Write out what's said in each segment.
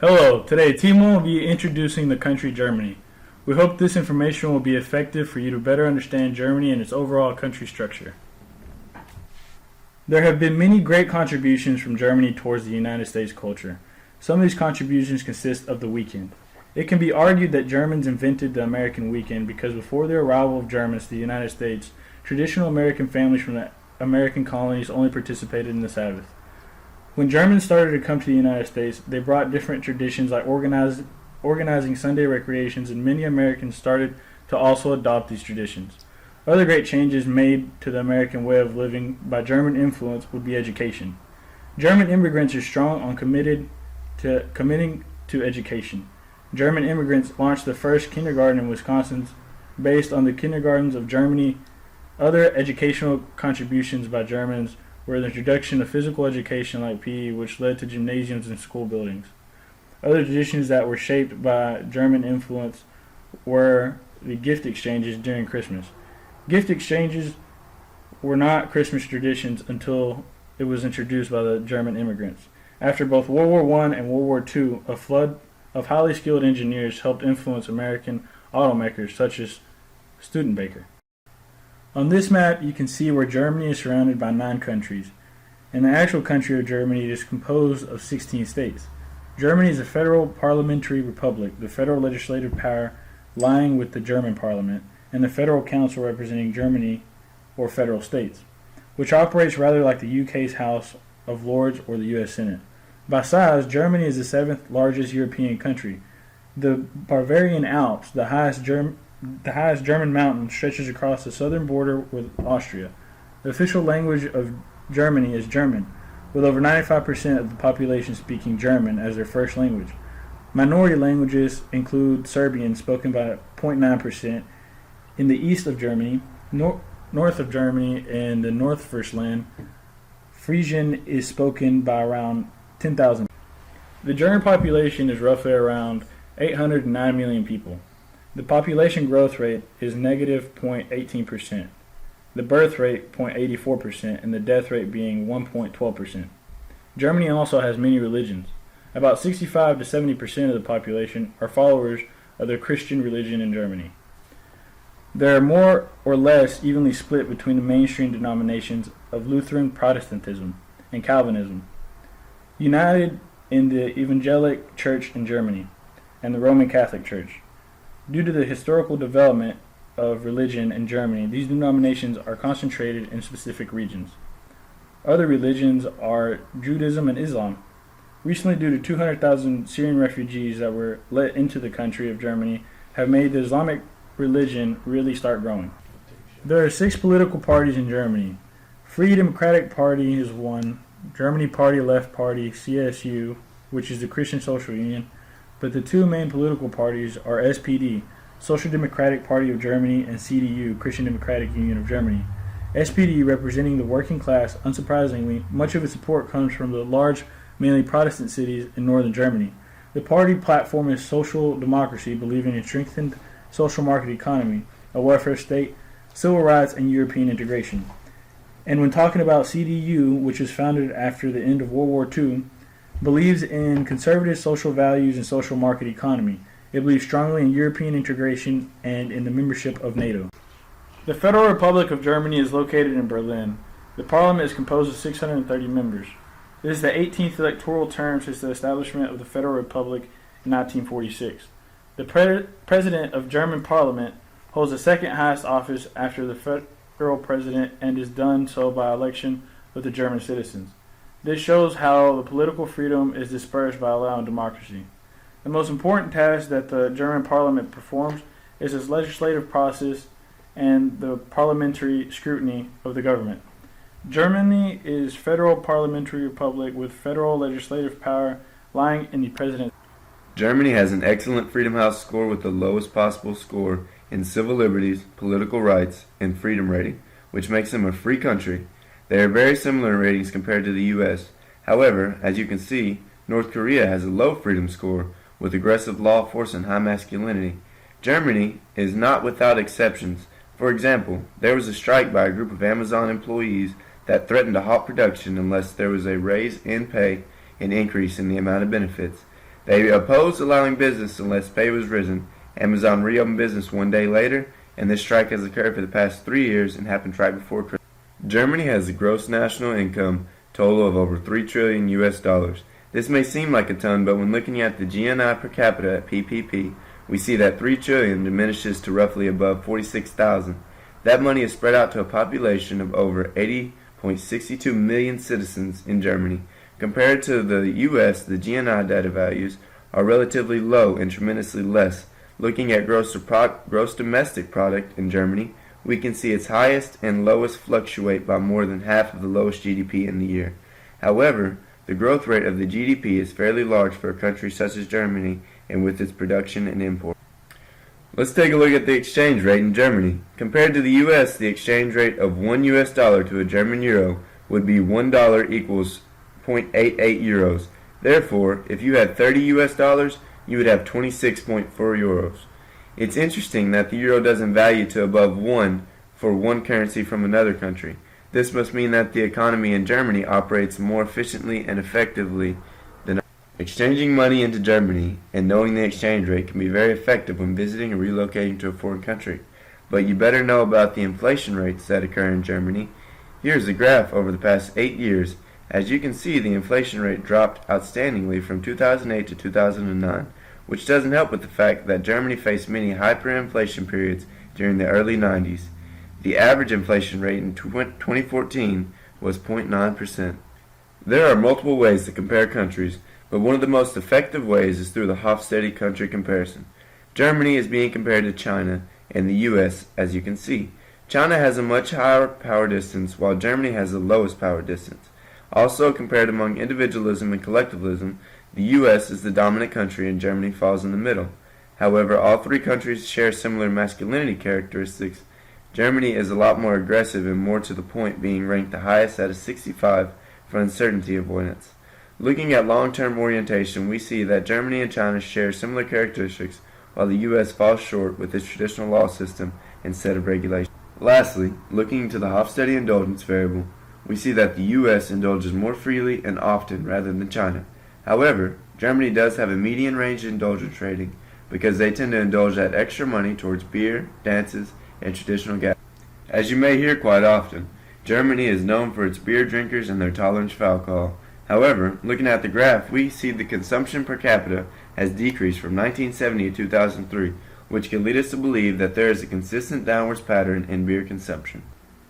Hello, today Timo will be introducing the country Germany. We hope this information will be effective for you to better understand Germany and its overall country structure. There have been many great contributions from Germany towards the United States culture. Some of these contributions consist of the weekend. It can be argued that Germans invented the American weekend because before the arrival of Germans to the United States, traditional American families from the American colonies only participated in the Sabbath. When Germans started to come to the United States, they brought different traditions like organizing Sunday recreations, and many Americans started to also adopt these traditions. Other great changes made to the American way of living by German influence would be education. German immigrants are strong on committing to education. German immigrants launched the first kindergarten in Wisconsin based on the kindergartens of Germany. Other educational contributions by Germans were the introduction of physical education like PE, which led to gymnasiums and school buildings. Other traditions that were shaped by German influence were the gift exchanges during Christmas. Gift exchanges were not Christmas traditions until it was introduced by the German immigrants. After both World War I and World War II, a flood of highly skilled engineers helped influence American automakers such as Studebaker. On this map, you can see where Germany is surrounded by 9 countries, and the actual country of Germany is composed of 16 states. Germany is a federal parliamentary republic, the federal legislative power lying with the German parliament, and the federal council representing Germany or federal states, which operates rather like the UK's House of Lords or the US Senate. By size, Germany is the 7th largest European country. The Bavarian Alps, the highest German mountain, stretches across the southern border with Austria. The official language of Germany is German, with over 95% of the population speaking German as their first language. Minority languages include Serbian, spoken by 0.9%. In the east of Germany, north of Germany, and the Nordfriesland, Frisian is spoken by around 10,000. The German population is roughly around 809 million people. The population growth rate is negative 0.18%, the birth rate 0.84%, and the death rate being 1.12%. Germany also has many religions. About 65 to 70% of the population are followers of the Christian religion in Germany. They are more or less evenly split between the mainstream denominations of Lutheran Protestantism and Calvinism, united in the Evangelic Church in Germany and the Roman Catholic Church. Due to the historical development of religion in Germany, these denominations are concentrated in specific regions. Other religions are Judaism and Islam. Recently, due to 200,000 Syrian refugees that were let into the country of Germany, have made the Islamic religion really start growing. There are 6 political parties in Germany. Free Democratic Party is one, Germany Party Left Party, CSU, which is the Christian Social Union, but the 2 main political parties are SPD, Social Democratic Party of Germany, and CDU, Christian Democratic Union of Germany. SPD representing the working class, unsurprisingly, much of its support comes from the large, mainly Protestant cities in northern Germany. The party platform is social democracy, believing in strengthened social market economy, a welfare state, civil rights, and European integration. And when talking about CDU, which was founded after the end of World War II, believes in conservative social values and social market economy. It believes strongly in European integration and in the membership of NATO. The Federal Republic of Germany is located in Berlin. The parliament is composed of 630 members. This is the 18th electoral term since the establishment of the Federal Republic in 1946. The President of German Parliament holds the second highest office after the federal president and is done so by election of the German citizens. This shows how the political freedom is dispersed by allowing democracy. The most important task that the German Parliament performs is its legislative process and the parliamentary scrutiny of the government. Germany is federal parliamentary republic with federal legislative power lying in the president. Germany has an excellent Freedom House score with the lowest possible score in civil liberties, political rights, and freedom rating, which makes them a free country. They are very similar in ratings compared to the U.S. However, as you can see, North Korea has a low freedom score with aggressive law force and high masculinity. Germany is not without exceptions. For example, there was a strike by a group of Amazon employees that threatened to halt production unless there was a raise in pay and increase in the amount of benefits. They opposed allowing business unless pay was risen. Amazon reopened business one day later, and this strike has occurred for the past 3 years and happened right before Christmas. Germany has a gross national income total of over 3 trillion US dollars. This may seem like a ton, but when looking at the GNI per capita at PPP, we see that 3 trillion diminishes to roughly above 46,000. That money is spread out to a population of over 80.62 million citizens in Germany. Compared to the US, the GNI data values are relatively low and tremendously less. Looking at gross domestic product in Germany, we can see its highest and lowest fluctuate by more than half of the lowest GDP in the year. However, the growth rate of the GDP is fairly large for a country such as Germany and with its production and import. Let's take a look at the exchange rate in Germany. Compared to the US, the exchange rate of $1 to a German euro would be $1 equals 0.88 euros. Therefore, if you had $30, you would have 26.4 euros. It's interesting that the euro doesn't value to above 1 for one currency from another country. This must mean that the economy in Germany operates more efficiently and effectively than exchanging money into Germany and knowing the exchange rate can be very effective when visiting or relocating to a foreign country. But you better know about the inflation rates that occur in Germany. Here's a graph over the past 8 years. As you can see, the inflation rate dropped outstandingly from 2008 to 2009. Which doesn't help with the fact that Germany faced many hyperinflation periods during the early 90s. The average inflation rate in 2014 was 0.9%. There are multiple ways to compare countries, but one of the most effective ways is through the Hofstede country comparison. Germany is being compared to China and the US, as you can see. China has a much higher power distance, while Germany has the lowest power distance. Also, compared among individualism and collectivism, the US is the dominant country and Germany falls in the middle. However, all three countries share similar masculinity characteristics. Germany is a lot more aggressive and more to the point, being ranked the highest at a 65 for uncertainty avoidance. Looking at long-term orientation, we see that Germany and China share similar characteristics, while the US falls short with its traditional law system and set of regulations. Lastly, looking into the Hofstede indulgence variable, we see that the US indulges more freely and often rather than China. However, Germany does have a median range indulgence rating because they tend to indulge that extra money towards beer, dances, and traditional gatherings. As you may hear quite often, Germany is known for its beer drinkers and their tolerance for alcohol. However, looking at the graph, we see the consumption per capita has decreased from 1970 to 2003, which can lead us to believe that there is a consistent downwards pattern in beer consumption.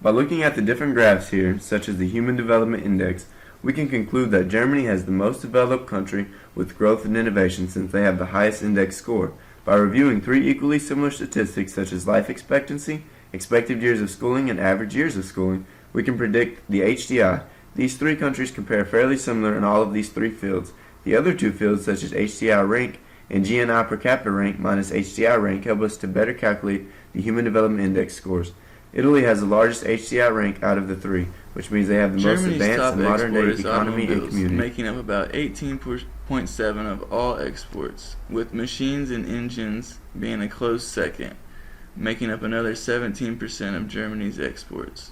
By looking at the different graphs here, such as the Human Development Index, we can conclude that Germany has the most developed country with growth and innovation since they have the highest index score. By reviewing three equally similar statistics such as life expectancy, expected years of schooling, and average years of schooling, we can predict the HDI. These three countries compare fairly similar in all of these three fields. The other two fields such as HDI rank and GNI per capita rank minus HDI rank help us to better calculate the Human Development Index scores. Italy has the largest HDI rank out of the three, which means they have the most advanced and modern-day economy and community. Making up about 18.7% of all exports, with machines and engines being a close second, making up another 17% of Germany's exports.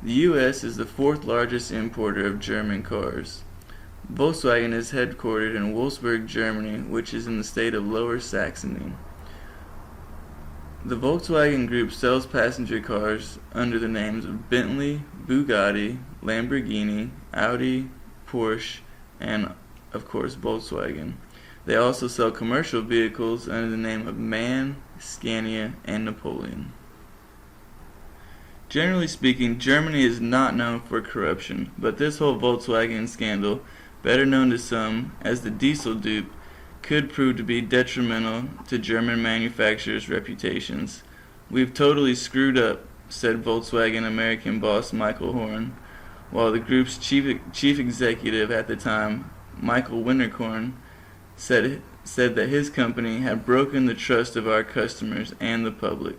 The U.S. is the fourth largest importer of German cars. Volkswagen is headquartered in Wolfsburg, Germany, which is in the state of Lower Saxony. The Volkswagen Group sells passenger cars under the names of Bentley, Bugatti, Lamborghini, Audi, Porsche, and, of course, Volkswagen. They also sell commercial vehicles under the name of MAN, Scania, and Napoleon. Generally speaking, Germany is not known for corruption, but this whole Volkswagen scandal, better known to some as the diesel dupe, could prove to be detrimental to German manufacturers' reputations. "We've totally screwed up," said Volkswagen American boss Michael Horn, while the group's chief executive at the time, Michael Winterkorn, said that his company had broken the trust of our customers and the public.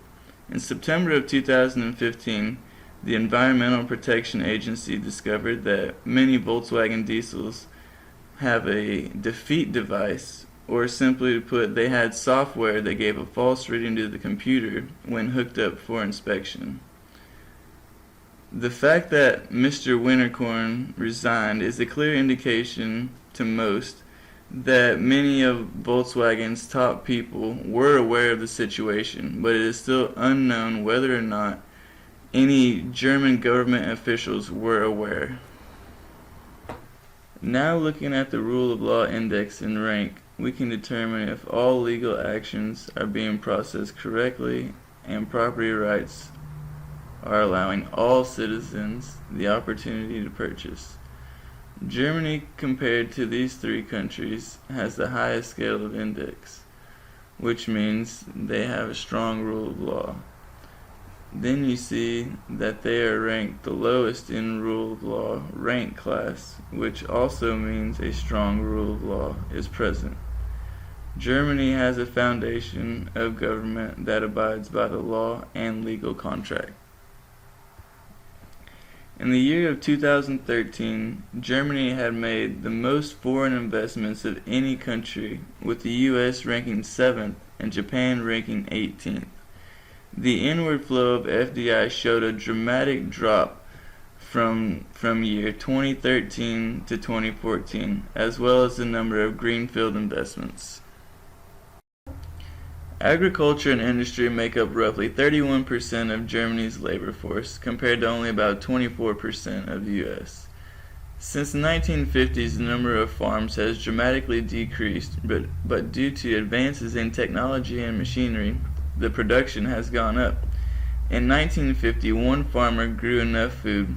In September of 2015, the Environmental Protection Agency discovered that many Volkswagen diesels have a defeat device, or simply put, they had software that gave a false reading to the computer when hooked up for inspection. The fact that Mr. Winterkorn resigned is a clear indication to most that many of Volkswagen's top people were aware of the situation, but it is still unknown whether or not any German government officials were aware. Now looking at the rule of law index and rank, we can determine if all legal actions are being processed correctly and property rights are allowing all citizens the opportunity to purchase. Germany, compared to these three countries, has the highest scale of index, which means they have a strong rule of law. Then you see that they are ranked the lowest in rule of law rank class, which also means a strong rule of law is present. Germany has a foundation of government that abides by the law and legal contract. In the year of 2013, Germany had made the most foreign investments of any country, with the US ranking 7th and Japan ranking 18th. The inward flow of FDI showed a dramatic drop from year 2013 to 2014, as well as the number of greenfield investments. Agriculture and industry make up roughly 31% of Germany's labor force, compared to only about 24% of the US. Since the 1950s, the number of farms has dramatically decreased, but due to advances in technology and machinery, the production has gone up. In 1950, one farmer grew enough food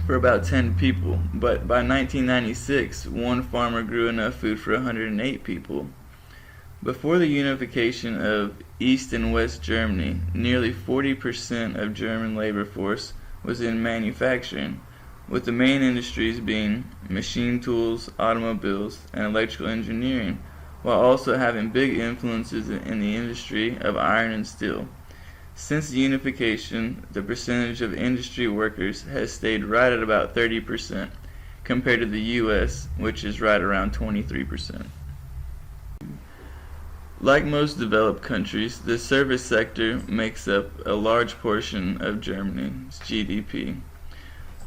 for about 10 people, but by 1996, one farmer grew enough food for 108 people. Before the unification of East and West Germany, nearly 40% of German labor force was in manufacturing, with the main industries being machine tools, automobiles, and electrical engineering, while also having big influences in the industry of iron and steel. Since the unification, the percentage of industry workers has stayed right at about 30%, compared to the US, which is right around 23%. Like most developed countries, the service sector makes up a large portion of Germany's GDP.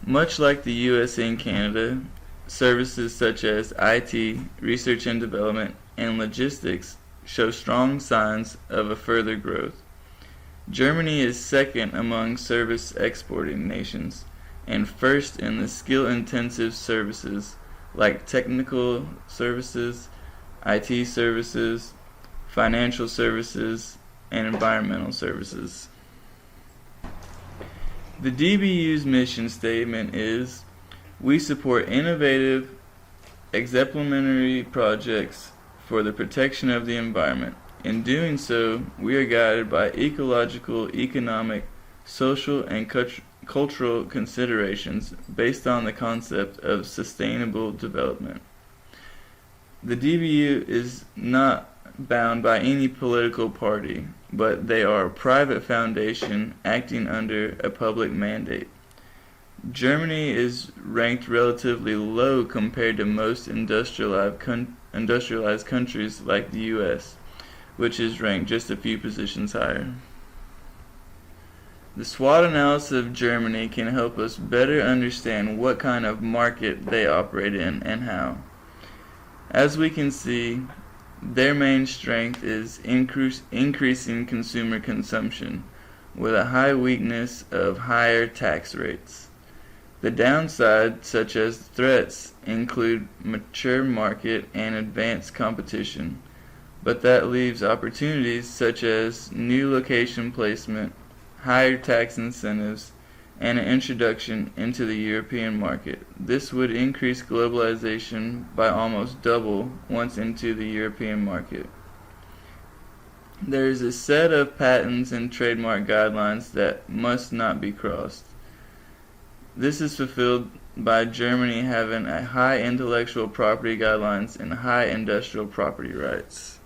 Much like the US and Canada, services such as IT, research and development, and logistics show strong signs of a further growth. Germany is second among service exporting nations, and first in the skill-intensive services like technical services, IT services, financial services, and environmental services. The DBU's mission statement is, "We support innovative, exemplary projects for the protection of the environment. In doing so, we are guided by ecological, economic, social, and cultural considerations based on the concept of sustainable development." The DBU is not bound by any political party, but they are a private foundation acting under a public mandate. Germany is ranked relatively low compared to most industrialized countries like the US, which is ranked just a few positions higher. The SWOT analysis of Germany can help us better understand what kind of market they operate in and how. As we can see, their main strength is increasing consumer consumption, with a high weakness of higher tax rates. The downside, such as threats, include mature market and advanced competition, but that leaves opportunities such as new location placement, higher tax incentives, and an introduction into the European market. This would increase globalization by almost double once into the European market. There is a set of patents and trademark guidelines that must not be crossed. This is fulfilled by Germany having a high intellectual property guidelines and high industrial property rights.